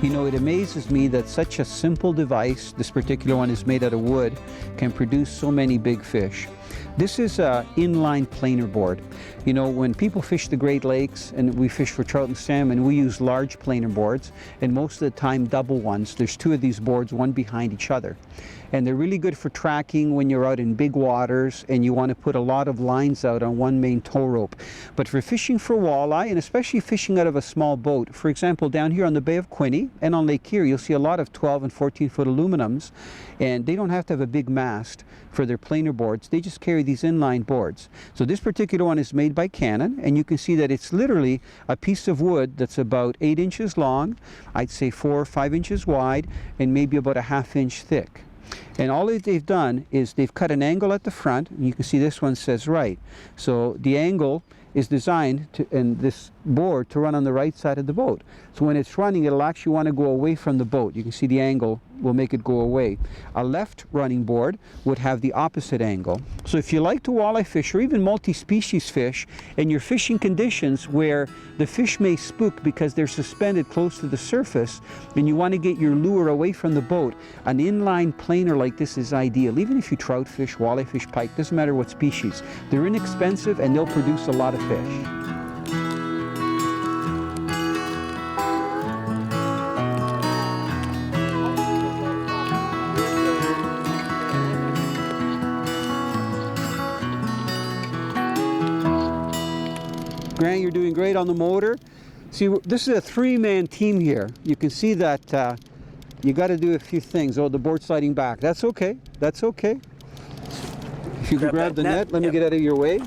You know, it amazes me that such a simple device, this particular one is made out of wood, can produce so many big fish. This is an inline planer board. You know, when people fish the Great Lakes and we fish for trout and salmon, we use large planer boards, and most of the time double ones. There's two of these boards, one behind each other. And they're really good for tracking when you're out in big waters and you want to put a lot of lines out on one main tow rope. But for fishing for walleye, and especially fishing out of a small boat, for example, down here on the Bay of Quinte and on Lake Erie, you'll see a lot of 12 and 14-foot aluminums, and they don't have to have a big mast for their planer boards. They just carry these inline boards. So this particular one is made by Canon, and you can see that it's literally a piece of wood that's about 8 inches long, I'd say 4 or 5 inches wide, and maybe about a ½ inch thick. And all that they've done is they've cut an angle at the front, and you can see this one says right. So the angle is designed to, and this board, to run on the right side of the boat. So when it's running, it'll actually want to go away from the boat. You can see the angle will make it go away. A left running board would have the opposite angle. So if you like to walleye fish or even multi-species fish, and you're fishing conditions where the fish may spook because they're suspended close to the surface, and you want to get your lure away from the boat, an inline planer like this is ideal. Even if you trout fish, walleye fish, pike, doesn't matter what species. They're inexpensive and they'll produce a lot of fish. Grant, you're doing great on the motor. See, this is a three-man team here. You can see that you got to do a few things. Oh, the board's sliding back. That's okay. That's okay. If you can grab the net, let me get out of your way.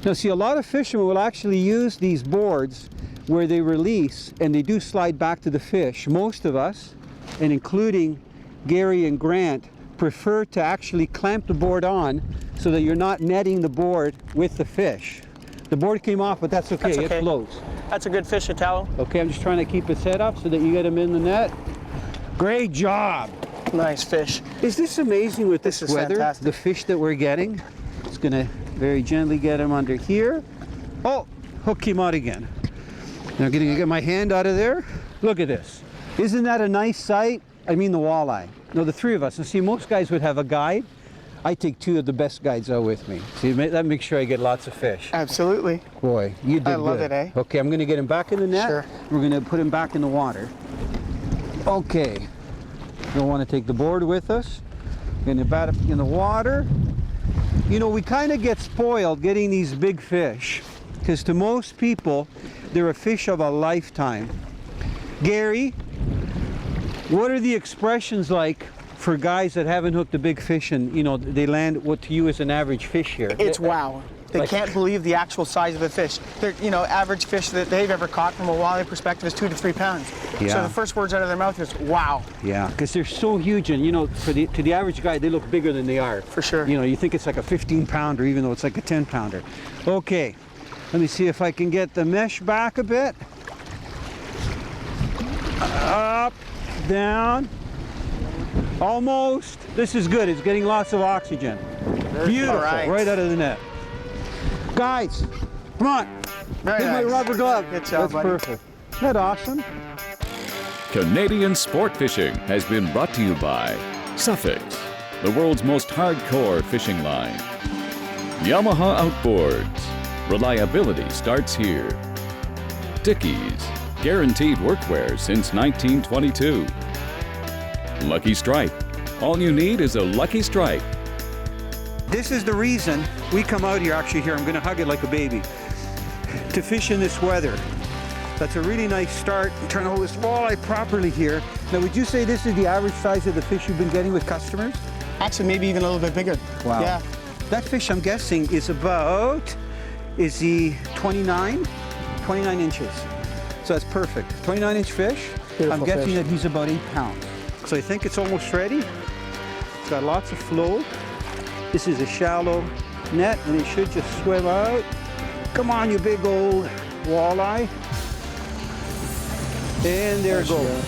Now, see, a lot of fishermen will actually use these boards where they release and they do slide back to the fish. Most of us, and including Gary and Grant, prefer to actually clamp the board on so that you're not netting the board with the fish. The board came off, but that's okay. It floats. That's a good fish, Italo. Okay, I'm just trying to keep its head up so that you get him in the net. Great job. Nice fish. Is this amazing with this weather? Fantastic. The fish that we're getting. It's going to very gently get him under here. Oh, hook came out again. Now getting to get my hand out of there. Look at this. Isn't that a nice sight? I mean the walleye. No, the three of us. And see, most guys would have a guide. I take two of the best guides out with me. See, that makes sure I get lots of fish. Absolutely. Boy, you did good. I love it, eh? Okay, I'm going to get him back in the net. Sure. We're going to put him back in the water. Okay. Don't want to take the board with us. Going to bat up in the water. You know, we kind of get spoiled getting these big fish, because to most people, they're a fish of a lifetime. Gary, what are the expressions like for guys that haven't hooked a big fish and, you know, they land what to you is an average fish here? It's wow. They can't believe the actual size of the fish. They're, you know, average fish that they've ever caught from a walleye perspective is 2 to 3 pounds. Yeah. So the first words out of their mouth is, wow. Yeah, because they're so huge, and you know, to the average guy, they look bigger than they are. For sure. You know, you think it's like a 15-pounder, even though it's like a 10-pounder. Okay, let me see if I can get the mesh back a bit. Up, down, almost. This is good. It's getting lots of oxygen. Beautiful, right out of the net. Guys, come on. Here's my rubber glove. Good job, That's buddy. perfect. Isn't that awesome? Canadian sport fishing has been brought to you by Suffix, the world's most hardcore fishing line. Yamaha Outboards, reliability starts here. Dickies, guaranteed workwear since 1922. Lucky Strike, all you need is a Lucky Strike. This is the reason we come out here. Actually, here, I'm going to hug it like a baby, to fish in this weather. That's a really nice start. I'm trying to hold this walleye properly here. Now, would you say this is the average size of the fish you've been getting with customers? Actually, maybe even a little bit bigger. Wow. Yeah. That fish, I'm guessing, is about, is he 29 inches? So that's perfect. 29-inch fish. Beautiful I'm guessing fish. that he's about 8 pounds. So I think it's almost ready. It's got lots of flow. This is a shallow net, and it should just swim out. Come on, you big old walleye. And there it goes.